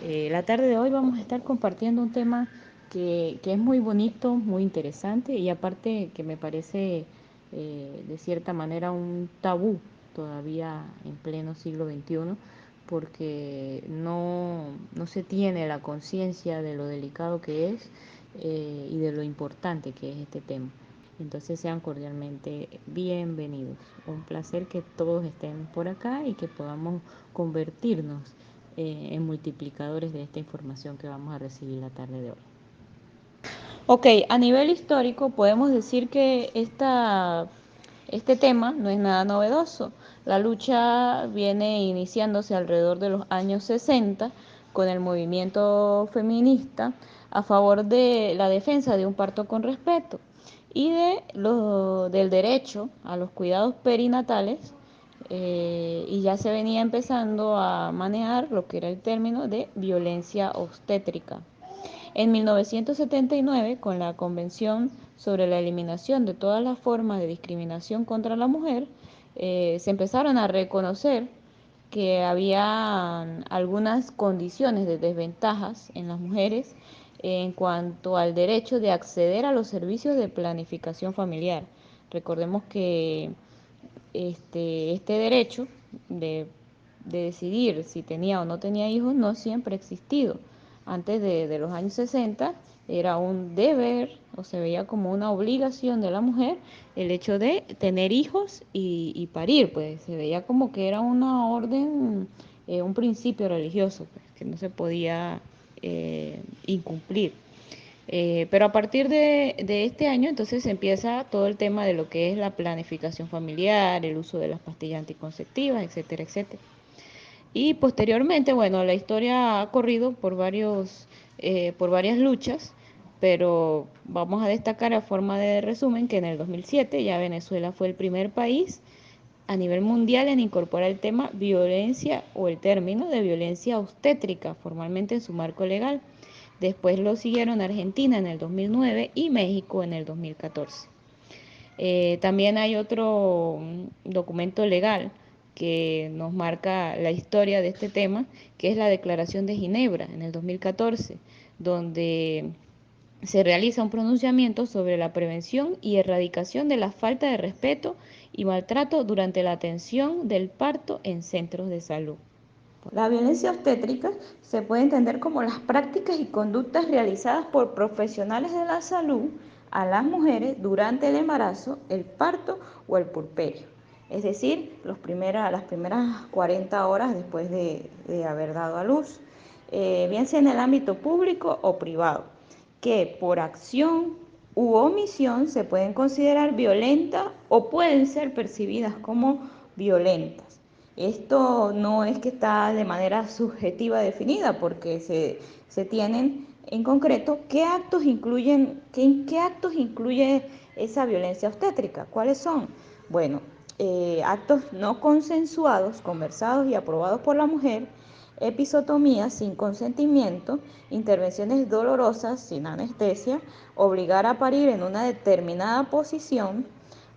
La tarde de hoy vamos a estar compartiendo un tema que es muy bonito, muy interesante y aparte que me parece de cierta manera un tabú todavía en pleno siglo XXI porque no se tiene la conciencia de lo delicado que es y de lo importante que es este tema. Entonces sean cordialmente bienvenidos. Un placer que todos estén por acá y que podamos convertirnos en multiplicadores de esta información que vamos a recibir la tarde de hoy. Ok, a nivel histórico podemos decir que este tema no es nada novedoso. La lucha viene iniciándose alrededor de los años 60 con el movimiento feminista a favor de la defensa de un parto con respeto y del derecho a los cuidados perinatales, y ya se venía empezando a manejar lo que era el término de violencia obstétrica. En 1979, con la Convención sobre la Eliminación de todas las formas de discriminación contra la mujer, se empezaron a reconocer que había algunas condiciones de desventajas en las mujeres en cuanto al derecho de acceder a los servicios de planificación familiar. Recordemos que este derecho de, de decidir si tenía o no tenía hijos no siempre ha existido. Antes de los años 60 era un deber o se veía como una obligación de la mujer el hecho de tener hijos y parir, pues se veía como que era una orden, un principio religioso, pues, que no se podía incumplir. Pero a partir de este año, entonces empieza todo el tema de lo que es la planificación familiar, el uso de las pastillas anticonceptivas, etcétera, etcétera. Y posteriormente, bueno, la historia ha corrido por varias luchas, pero vamos a destacar a forma de resumen que en el 2007 ya Venezuela fue el primer país a nivel mundial en incorporar el tema violencia o el término de violencia obstétrica formalmente en su marco legal. Después lo siguieron Argentina en el 2009 y México en el 2014. También hay otro documento legal que nos marca la historia de este tema, que es la Declaración de Ginebra en el 2014, donde se realiza un pronunciamiento sobre la prevención y erradicación de la falta de respeto y maltrato durante la atención del parto en centros de salud. La violencia obstétrica se puede entender como las prácticas y conductas realizadas por profesionales de la salud a las mujeres durante el embarazo, el parto o el puerperio. Es decir, las primeras 40 horas después de haber dado a luz, bien sea en el ámbito público o privado, que por acción u omisión se pueden considerar violentas o pueden ser percibidas como violentas. Esto no es que está de manera subjetiva definida, porque se tienen en concreto qué actos qué actos incluye esa violencia obstétrica. ¿Cuáles son? Bueno, actos no consensuados, conversados y aprobados por la mujer, episotomía sin consentimiento, intervenciones dolorosas sin anestesia, obligar a parir en una determinada posición,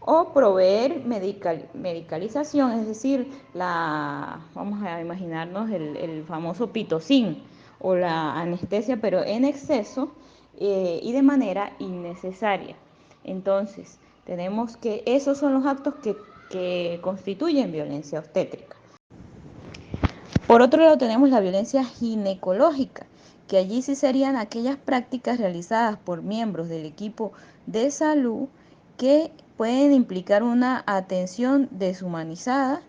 o proveer medicalización, es decir, vamos a imaginarnos el famoso pitocin o la anestesia, pero en exceso y de manera innecesaria. Entonces, tenemos que esos son los actos que constituyen violencia obstétrica. Por otro lado tenemos la violencia ginecológica, que allí sí serían aquellas prácticas realizadas por miembros del equipo de salud que pueden implicar una atención deshumanizada,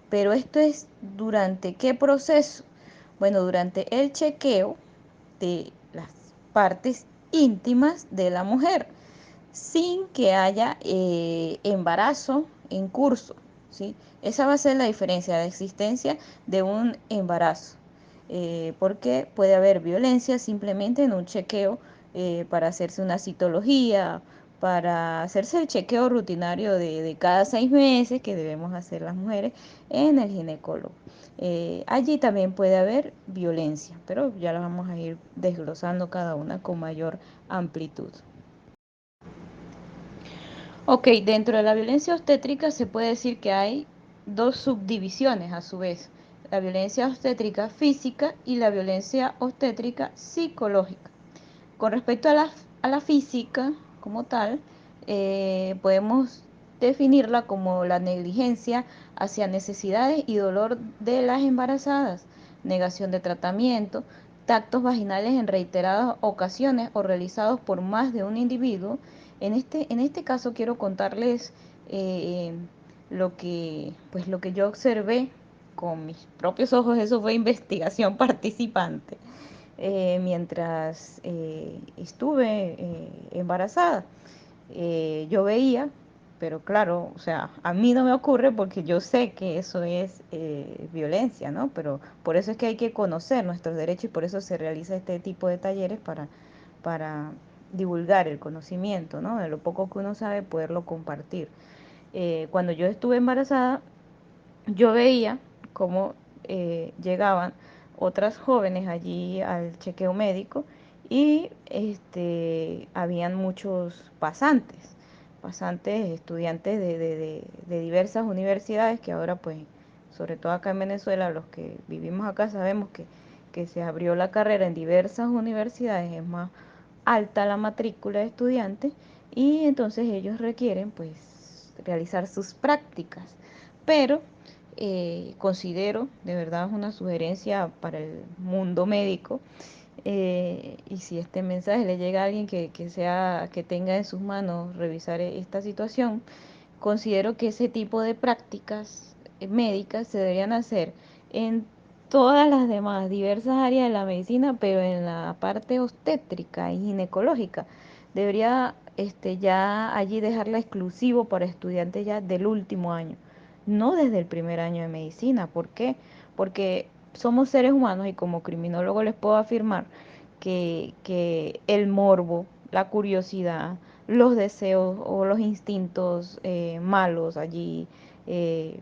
pero esto es durante qué proceso. Bueno, durante el chequeo de las partes íntimas de la mujer, sin que haya embarazo en curso, ¿sí? Esa va a ser la diferencia, la existencia de un embarazo, porque puede haber violencia simplemente en un chequeo para hacerse una citología, para hacerse el chequeo rutinario de cada 6 meses que debemos hacer las mujeres en el ginecólogo. Allí también puede haber violencia, pero ya la vamos a ir desglosando cada una con mayor amplitud. Ok, dentro de la violencia obstétrica se puede decir que hay dos subdivisiones a su vez. la violencia obstétrica física y la violencia obstétrica psicológica. Con respecto a la física como tal, podemos definirla como la negligencia hacia necesidades y dolor de las embarazadas, negación de tratamiento, tactos vaginales en reiteradas ocasiones o realizados por más de un individuo. En este caso quiero contarles eh, lo que yo observé con mis propios ojos. Eso fue investigación participante mientras estuve embarazada. Yo veía, pero claro, o sea, a mí no me ocurre porque yo sé que eso es violencia, ¿no? Pero por eso es que hay que conocer nuestros derechos y por eso se realiza este tipo de talleres para divulgar el conocimiento, ¿no? De lo poco que uno sabe, poderlo compartir. Cuando yo estuve embarazada, yo veía cómo llegaban otras jóvenes allí al chequeo médico y habían muchos pasantes, estudiantes de diversas universidades que ahora pues, sobre todo acá en Venezuela, los que vivimos acá sabemos que se abrió la carrera en diversas universidades, es más alta la matrícula de estudiantes y entonces ellos requieren pues realizar sus prácticas. Pero considero, de verdad es una sugerencia para el mundo médico, y si este mensaje le llega a alguien que tenga en sus manos revisar esta situación, considero que ese tipo de prácticas médicas se deberían hacer en todas las demás diversas áreas de la medicina, pero en la parte obstétrica y ginecológica debería ya allí dejarla exclusivo para estudiantes ya del último año, no desde el primer año de medicina. ¿Por qué? Porque somos seres humanos y como criminólogo les puedo afirmar que el morbo, la curiosidad, los deseos o los instintos malos allí eh,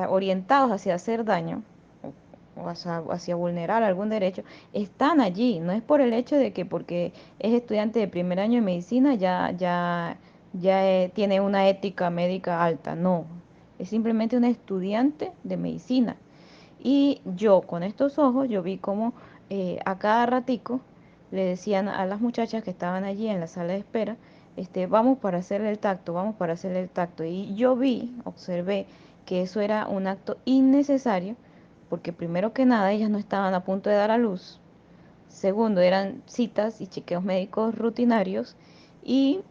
orientados hacia hacer daño o hacia vulnerar algún derecho, están allí. No es por el hecho de que porque es estudiante de primer año de medicina ya tiene una ética médica alta. No, es simplemente un estudiante de medicina. Y yo con estos ojos, yo vi como a cada ratico le decían a las muchachas que estaban allí en la sala de espera, vamos para hacerle el tacto, vamos para hacerle el tacto. Y yo vi, observé que eso era un acto innecesario, porque primero que nada ellas no estaban a punto de dar a luz. Segundo, eran citas y chequeos médicos rutinarios y,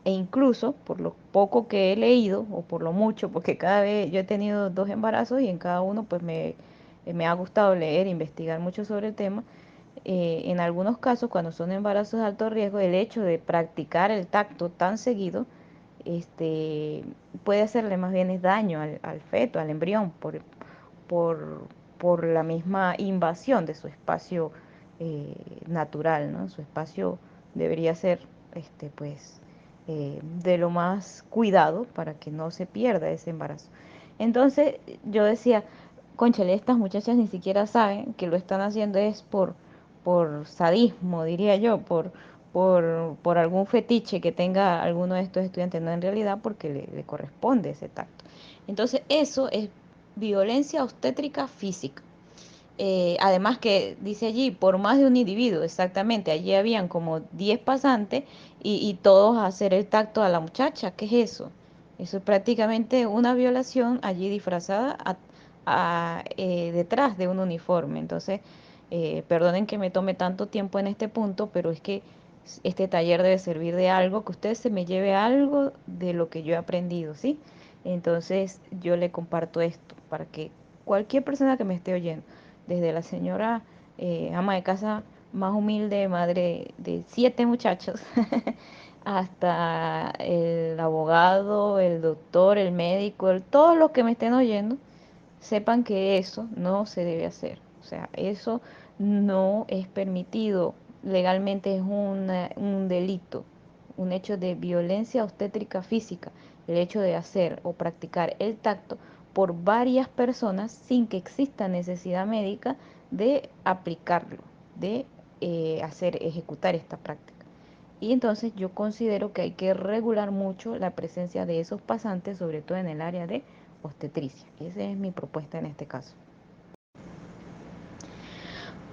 e incluso por lo poco que he leído o por lo mucho, porque cada vez yo he tenido dos embarazos y en cada uno pues me ha gustado leer, investigar mucho sobre el tema. En algunos casos, cuando son embarazos de alto riesgo, el hecho de practicar el tacto tan seguido este, puede hacerle más bien es daño al feto, al embrión, por, por la misma invasión de su espacio natural, ¿no? Su espacio debería ser, pues, de lo más cuidado para que no se pierda ese embarazo. Entonces yo decía, cónchale, estas muchachas ni siquiera saben que lo están haciendo es por sadismo, diría yo, por algún fetiche que tenga alguno de estos estudiantes, no en realidad porque le corresponde ese tacto. Entonces eso es violencia obstétrica física. Además que dice allí, por más de un individuo, exactamente, allí habían como 10 pasantes y todos a hacer el tacto a la muchacha. ¿Qué es eso? Eso es prácticamente una violación allí disfrazada detrás de un uniforme. Entonces, perdonen que me tome tanto tiempo en este punto, pero es que este taller debe servir de algo, que usted se me lleve algo de lo que yo he aprendido, ¿sí? Entonces, yo le comparto esto para que cualquier persona que me esté oyendo, desde la señora ama de casa más humilde, madre de 7 muchachos, hasta el abogado, el doctor, el médico, todos los que me estén oyendo, sepan que eso no se debe hacer. O sea, eso no es permitido. Legalmente es un delito, un hecho de violencia obstétrica física, el hecho de hacer o practicar el tacto por varias personas sin que exista necesidad médica de aplicarlo, de ejecutar esta práctica. Y entonces yo considero que hay que regular mucho la presencia de esos pasantes, sobre todo en el área de obstetricia. Esa es mi propuesta en este caso.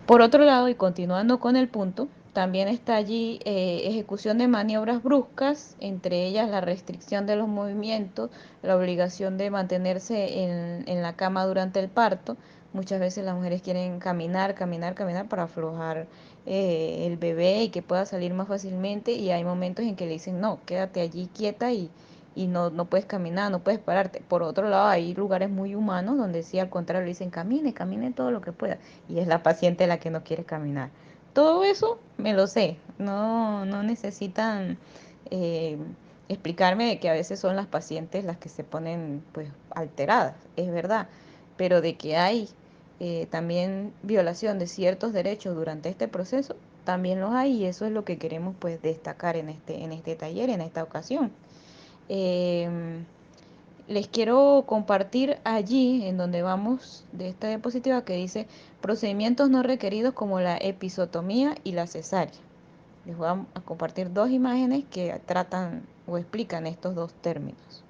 Por otro lado, y continuando con el punto, también está allí ejecución de maniobras bruscas, entre ellas la restricción de los movimientos, la obligación de mantenerse en la cama durante el parto. Muchas veces las mujeres quieren caminar, caminar, caminar para aflojar el bebé y que pueda salir más fácilmente, y hay momentos en que le dicen, no, quédate allí quieta y no, no puedes caminar, no puedes pararte. Por otro lado, hay lugares muy humanos donde sí, al contrario, le dicen, camine, camine todo lo que pueda, y es la paciente la que no quiere caminar. Todo eso me lo sé, no, no necesitan eh, explicarme de que a veces son las pacientes las que se ponen pues alteradas, es verdad, pero de que hay también violación de ciertos derechos durante este proceso, también los hay, y eso es lo que queremos pues destacar en este taller, en esta ocasión. Eh, Les quiero compartir allí, en donde vamos de esta diapositiva, que dice procedimientos no requeridos como la episotomía y la cesárea. Les voy a compartir dos imágenes que tratan o explican estos dos términos.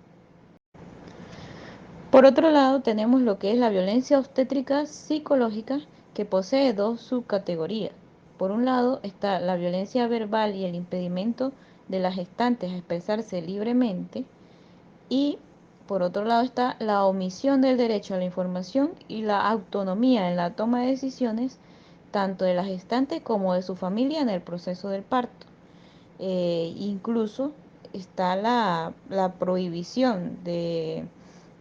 Por otro lado, tenemos lo que es la violencia obstétrica psicológica, que posee dos subcategorías. Por un lado está la violencia verbal y el impedimento de las gestantes a expresarse libremente, y por otro lado está la omisión del derecho a la información y la autonomía en la toma de decisiones, tanto de la gestante como de su familia en el proceso del parto. Incluso está la prohibición de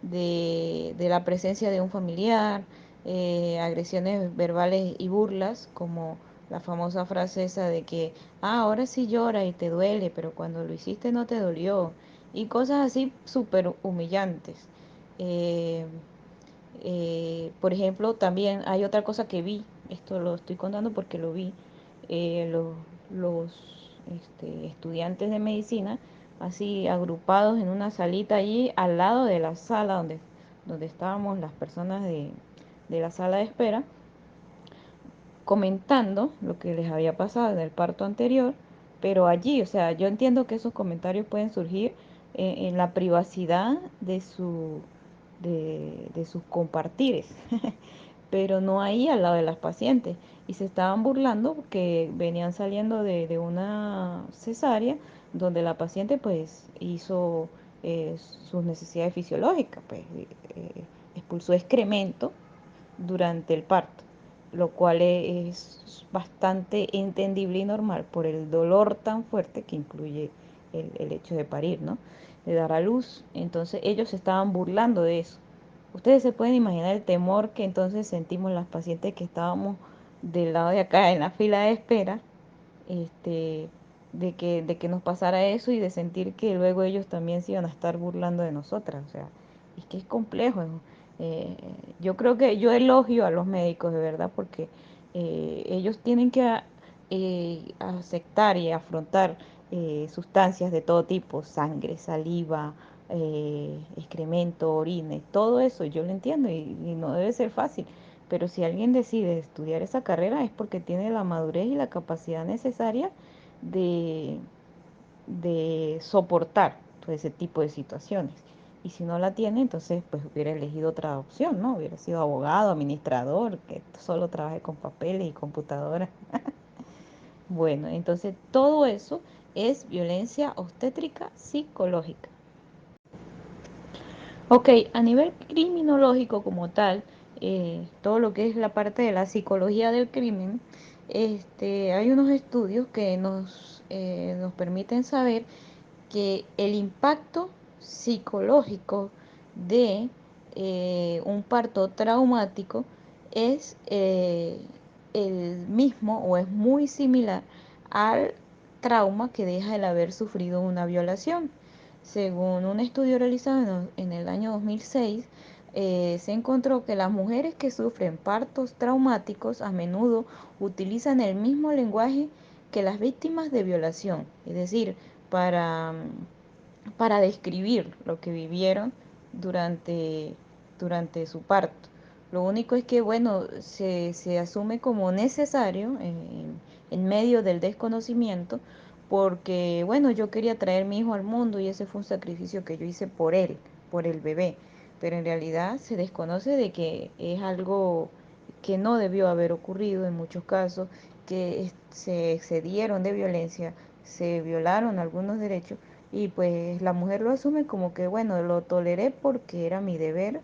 la presencia de un familiar, agresiones verbales y burlas, como la famosa frase esa de que, ahora sí llora y te duele, pero cuando lo hiciste no te dolió, y cosas así súper humillantes. Eh, por ejemplo, también hay otra cosa que vi, esto lo estoy contando porque lo vi, los estudiantes de medicina así agrupados en una salita allí al lado de la sala donde estábamos las personas de la sala de espera, comentando lo que les había pasado en el parto anterior, pero allí, o sea, yo entiendo que esos comentarios pueden surgir en la privacidad de sus compartires, pero no ahí al lado de las pacientes. Y se estaban burlando porque venían saliendo de una cesárea donde la paciente pues hizo sus necesidades fisiológicas, pues expulsó excremento durante el parto, lo cual es bastante entendible y normal por el dolor tan fuerte que incluye el hecho de parir, ¿no? De dar a luz. Entonces ellos se estaban burlando de eso. Ustedes se pueden imaginar el temor que entonces sentimos las pacientes que estábamos del lado de acá en la fila de espera, este, de que nos pasara eso y de sentir que luego ellos también se iban a estar burlando de nosotras. O sea, es que es complejo. Eh, yo creo que yo elogio a los médicos de verdad porque ellos tienen que aceptar y afrontar sustancias de todo tipo, sangre, saliva, excremento, orines, todo eso, yo lo entiendo y no debe ser fácil. Pero si alguien decide estudiar esa carrera es porque tiene la madurez y la capacidad necesaria de, de soportar todo ese tipo de situaciones. Y si no la tiene, entonces pues hubiera elegido otra opción, ¿no? Hubiera sido abogado, administrador, que solo trabaje con papeles y computadoras. Bueno, entonces todo eso es violencia obstétrica psicológica. Ok, a nivel criminológico como tal, todo lo que es la parte de la psicología del crimen, hay unos estudios que nos permiten saber que el impacto psicológico de un parto traumático es el mismo o es muy similar al trauma que deja el haber sufrido una violación. Según un estudio realizado en el año 2006, se encontró que las mujeres que sufren partos traumáticos a menudo utilizan el mismo lenguaje que las víctimas de violación, es decir, para, para describir lo que vivieron durante, durante su parto. Lo único es que, bueno, se asume como necesario en medio del desconocimiento, porque, bueno, yo quería traer mi hijo al mundo y ese fue un sacrificio que yo hice por él, por el bebé. pero en realidad se desconoce de que es algo que no debió haber ocurrido en muchos casos, que se excedieron de violencia, se violaron algunos derechos y pues la mujer lo asume como que bueno, lo toleré porque era mi deber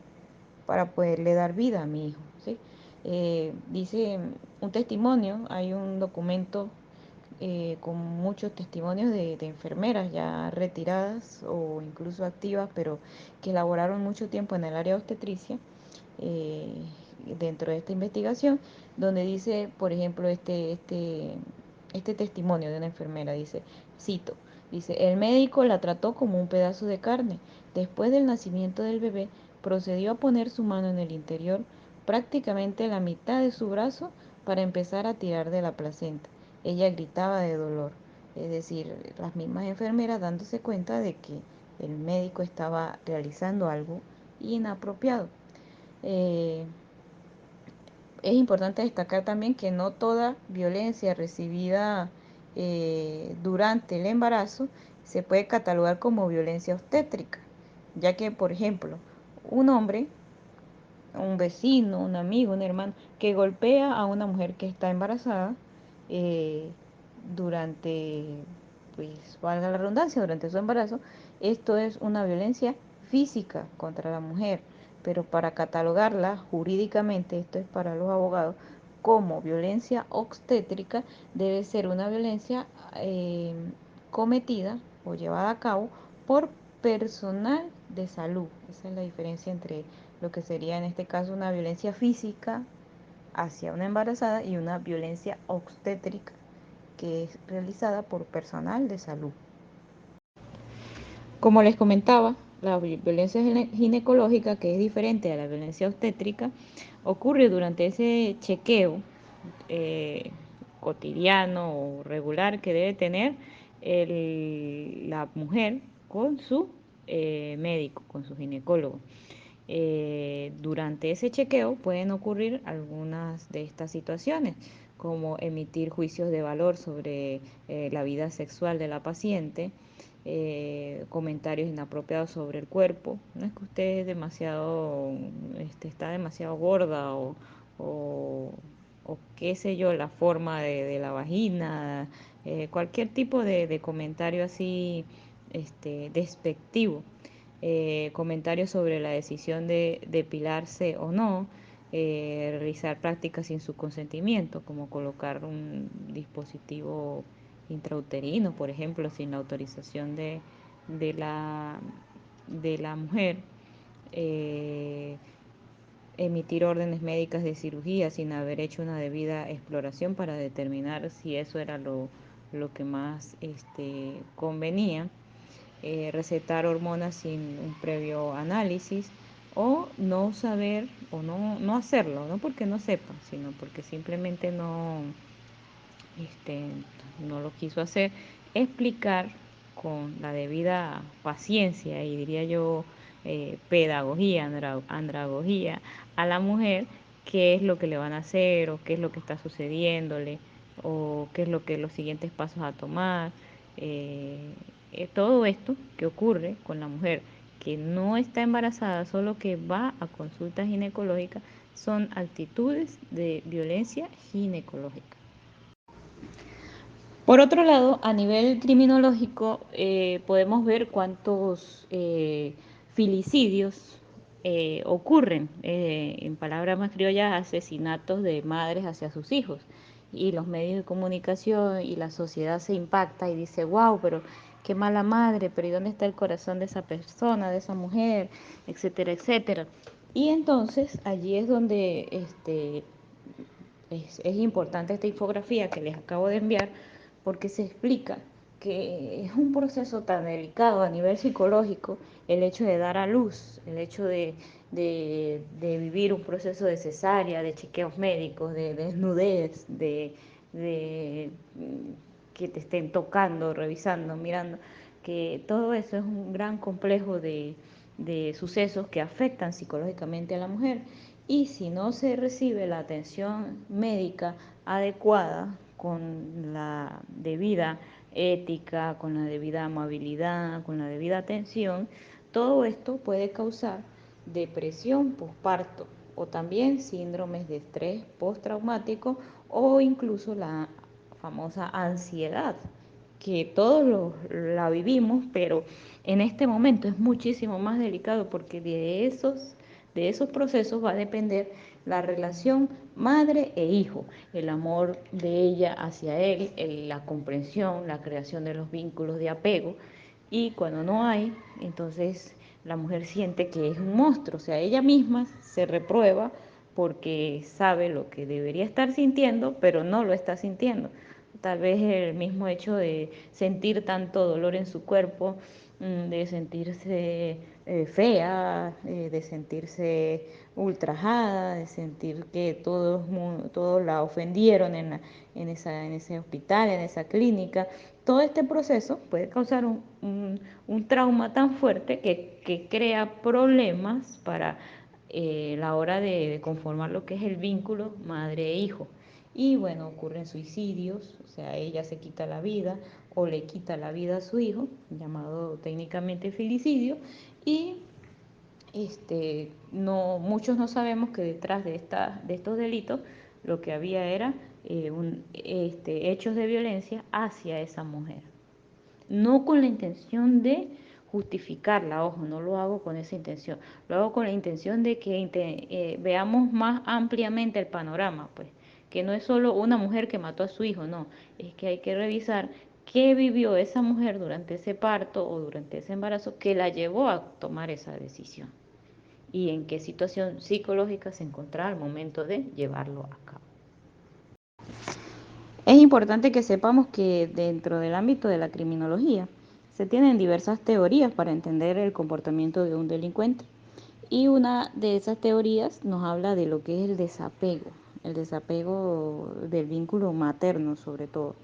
para poderle dar vida a mi hijo, ¿sí? Dice un testimonio, hay un documento con muchos testimonios de enfermeras ya retiradas o incluso activas, pero que laboraron mucho tiempo en el área de obstetricia, eh, dentro de esta investigación, donde dice, por ejemplo, este testimonio de una enfermera, dice, cito, dice, el médico la trató como un pedazo de carne. Después del nacimiento del bebé, procedió a poner su mano en el interior, prácticamente la mitad de su brazo, para empezar a tirar de la placenta. Ella gritaba de dolor, es decir, las mismas enfermeras dándose cuenta de que el médico estaba realizando algo inapropiado. Eh, es importante destacar también que no toda violencia recibida durante el embarazo se puede catalogar como violencia obstétrica, ya que, por ejemplo, un hombre, un vecino, un amigo, un hermano, que golpea a una mujer que está embarazada eh, durante, pues, valga la redundancia, durante su embarazo, esto es una violencia física contra la mujer, pero para catalogarla jurídicamente, esto es para los abogados, como violencia obstétrica, debe ser una violencia cometida o llevada a cabo por personal de salud. Esa es la diferencia entre lo que sería en este caso una violencia física hacia una embarazada y una violencia obstétrica que es realizada por personal de salud. Como les comentaba, la violencia ginecológica, que es diferente a la violencia obstétrica, ocurre durante ese chequeo eh, cotidiano o regular que debe tener la mujer con su médico, con su ginecólogo. Durante ese chequeo pueden ocurrir algunas de estas situaciones, como emitir juicios de valor sobre la vida sexual de la paciente, comentarios inapropiados sobre el cuerpo. No es que usted es demasiado, está demasiado gorda o, o qué sé yo, la forma de la vagina, cualquier tipo de comentario así despectivo. Comentarios sobre la decisión de depilarse o no, realizar prácticas sin su consentimiento, como colocar un dispositivo intrauterino, por ejemplo, sin la autorización de, la, de la mujer, eh, emitir órdenes médicas de cirugía sin haber hecho una debida exploración para determinar si eso era lo que más convenía, recetar hormonas sin un previo análisis o no saber o no hacerlo, no porque no sepan, sino porque simplemente este, no lo quiso hacer, explicar con la debida paciencia y diría yo pedagogía, andragogía a la mujer qué es lo que le van a hacer o qué es lo que está sucediéndole o qué es lo que los siguientes pasos a tomar. Eh, todo esto que ocurre con la mujer que no está embarazada, solo que va a consulta ginecológica, son actitudes de violencia ginecológica. Por otro lado, a nivel criminológico, podemos ver cuántos filicidios ocurren, en palabras más criollas, asesinatos de madres hacia sus hijos. Y los medios de comunicación y la sociedad se impacta y dice, wow, pero qué mala madre, pero ¿y dónde está el corazón de esa persona, de esa mujer, etcétera, etcétera? Y entonces allí es donde es importante esta infografía que les acabo de enviar porque se explica que es un proceso tan delicado a nivel psicológico el hecho de dar a luz, el hecho de vivir un proceso de cesárea, de chequeos médicos, de desnudez, de que te estén tocando, revisando, mirando, que todo eso es un gran complejo de sucesos que afectan psicológicamente a la mujer y si no se recibe la atención médica adecuada con la debida ética, con la debida amabilidad, con la debida atención, todo esto puede causar depresión postparto o también síndromes de estrés postraumático o incluso la famosa ansiedad, que todos la vivimos, pero en este momento es muchísimo más delicado porque de esos procesos va a depender la relación madre e hijo, el amor de ella hacia él, la comprensión, la creación de los vínculos de apego. Y cuando no hay, entonces la mujer siente que es un monstruo, o sea, ella misma se reprueba porque sabe lo que debería estar sintiendo, pero no lo está sintiendo. Tal vez el mismo hecho de sentir tanto dolor en su cuerpo, de sentirse fea, de sentirse ultrajada, de sentir que todos la ofendieron en ese hospital, en esa clínica. Todo este proceso puede causar un trauma tan fuerte que crea problemas para la hora de conformar lo que es el vínculo madre-hijo. Y bueno, ocurren suicidios, o sea, ella se quita la vida o le quita la vida a su hijo, llamado técnicamente filicidio, y muchos no sabemos que detrás de estos delitos lo que había era hechos de violencia hacia esa mujer. No con la intención de justificarla, ojo, no lo hago con esa intención, lo hago con la intención de que veamos más ampliamente el panorama, pues, que no es solo una mujer que mató a su hijo, no, es que hay que revisar qué vivió esa mujer durante ese parto o durante ese embarazo que la llevó a tomar esa decisión y en qué situación psicológica se encontraba al momento de llevarlo a cabo. Es importante que sepamos que dentro del ámbito de la criminología se tienen diversas teorías para entender el comportamiento de un delincuente. Y una de esas teorías nos habla de lo que es el desapego del vínculo materno sobre todo.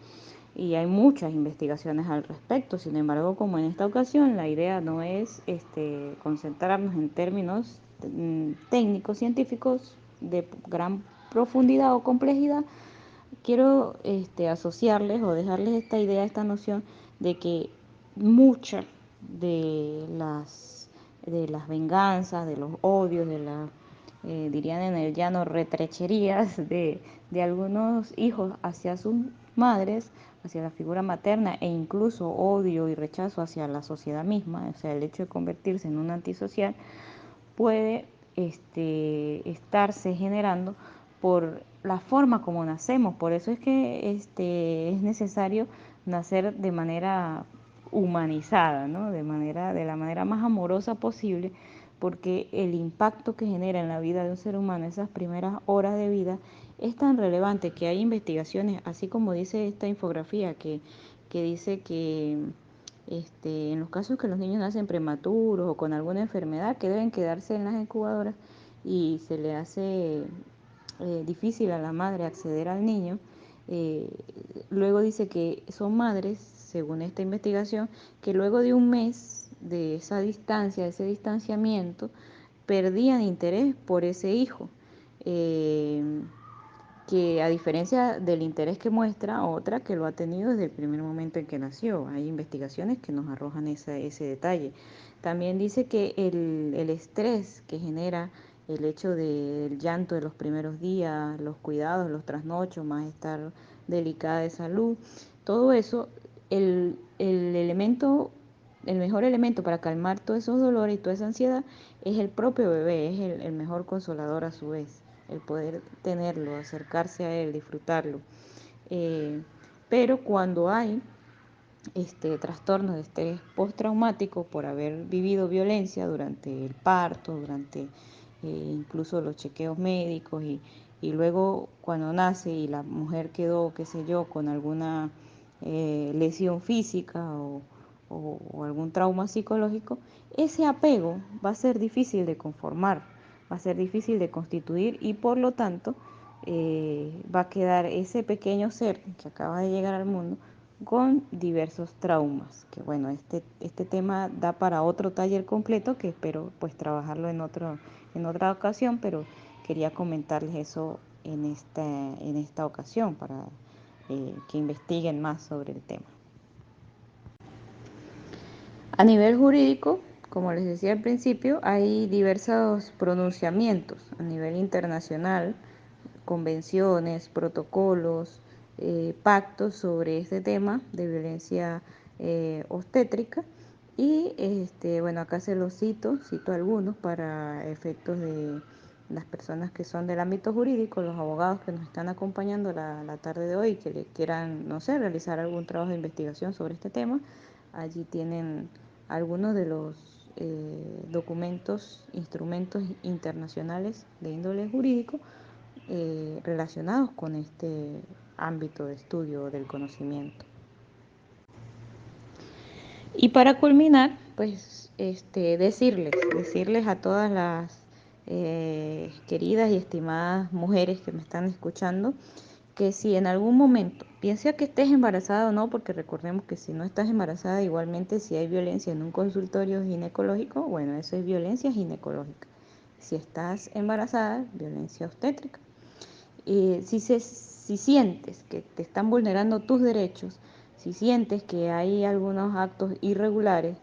Y hay muchas investigaciones al respecto. Sin embargo, como en esta ocasión, la idea no es concentrarnos en términos técnicos, científicos de gran profundidad o complejidad, quiero asociarles o dejarles esta idea, esta noción de que muchas de las venganzas, de los odios, dirían en el llano, retrecherías de algunos hijos hacia sus madres, hacia la figura materna e incluso odio y rechazo hacia la sociedad misma, o sea, el hecho de convertirse en un antisocial, puede estarse generando por la forma como nacemos. Por eso es que es necesario nacer de manera humanizada, ¿no? De la manera más amorosa posible, porque el impacto que genera en la vida de un ser humano esas primeras horas de vida es tan relevante que hay investigaciones, así como dice esta infografía, que dice que en los casos que los niños nacen prematuros o con alguna enfermedad que deben quedarse en las incubadoras y se le hace difícil a la madre acceder al niño, eh, luego dice que son madres, según esta investigación, que luego de un mes de esa distancia, de ese distanciamiento, perdían interés por ese hijo. Eh, que a diferencia del interés que muestra otra que lo ha tenido desde el primer momento en que nació. Hay investigaciones que nos arrojan ese detalle. También dice que el estrés que genera el hecho del llanto de los primeros días, los cuidados, los trasnochos, más estar delicada de salud, todo eso, el mejor elemento para calmar todos esos dolores y toda esa ansiedad es el propio bebé, es el mejor consolador a su vez, el poder tenerlo, acercarse a él, disfrutarlo. Pero cuando hay trastornos de estrés postraumático por haber vivido violencia durante el parto, durante incluso los chequeos médicos y luego cuando nace y la mujer quedó, qué sé yo, con alguna lesión física o algún trauma psicológico, ese apego va a ser difícil de conformar, va a ser difícil de constituir y por lo tanto va a quedar ese pequeño ser que acaba de llegar al mundo con diversos traumas, que bueno, este tema da para otro taller completo que espero pues trabajarlo en otra ocasión, pero quería comentarles eso en esta ocasión para que investiguen más sobre el tema. A nivel jurídico, Como les decía al principio, hay diversos pronunciamientos a nivel internacional, convenciones, protocolos, pactos sobre este tema de violencia obstétrica. Y bueno, acá se los cito algunos para efectos de las personas que son del ámbito jurídico, los abogados que nos están acompañando la tarde de hoy, que le quieran, no sé, realizar algún trabajo de investigación sobre este tema. Allí tienen algunos de los documentos, instrumentos internacionales de índole jurídico relacionados con este ámbito de estudio del conocimiento. Y para culminar, pues decirles a todas las queridas y estimadas mujeres que me están escuchando, que si en algún momento, piensa que estés embarazada o no, porque recordemos que si no estás embarazada, igualmente si hay violencia en un consultorio ginecológico, bueno, eso es violencia ginecológica. Si estás embarazada, violencia obstétrica. Si sientes que te están vulnerando tus derechos, si sientes que hay algunos actos irregulares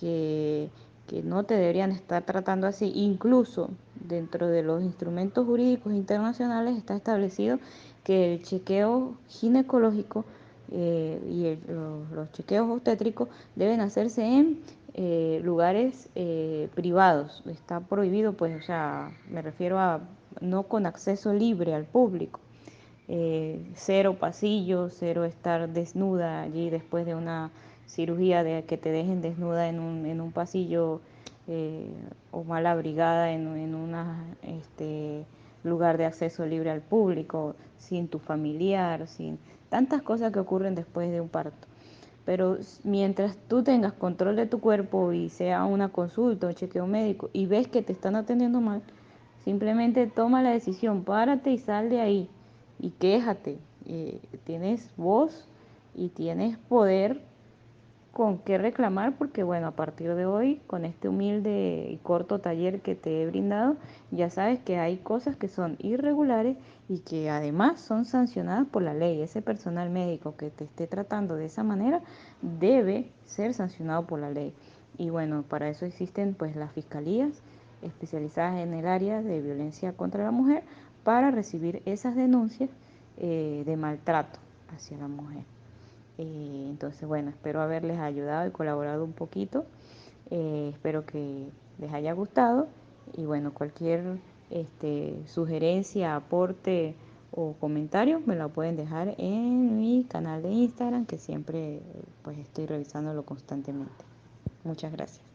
que, que no te deberían estar tratando así, incluso dentro de los instrumentos jurídicos internacionales está establecido que el chequeo ginecológico los chequeos obstétricos deben hacerse en lugares privados. Está prohibido, pues, o sea, me refiero a no con acceso libre al público. Cero pasillos, cero estar desnuda allí después de una cirugía, de que te dejen desnuda en un pasillo o mal abrigada en un lugar de acceso libre al público, sin tu familiar, sin tantas cosas que ocurren después de un parto. Pero mientras tú tengas control de tu cuerpo y sea una consulta, un chequeo médico y ves que te están atendiendo mal, simplemente toma la decisión, párate y sal de ahí y quéjate. Tienes voz y tienes poder con qué reclamar, porque bueno, a partir de hoy, con este humilde y corto taller que te he brindado, ya sabes que hay cosas que son irregulares y que además son sancionadas por la ley. Ese personal médico que te esté tratando de esa manera debe ser sancionado por la ley. Y bueno, para eso existen pues las fiscalías especializadas en el área de violencia contra la mujer para recibir esas denuncias de maltrato hacia la mujer. Entonces, bueno, espero haberles ayudado y colaborado un poquito. Espero que les haya gustado. Y bueno, cualquier sugerencia, aporte o comentario me lo pueden dejar en mi canal de Instagram, que siempre pues estoy revisándolo constantemente. Muchas gracias.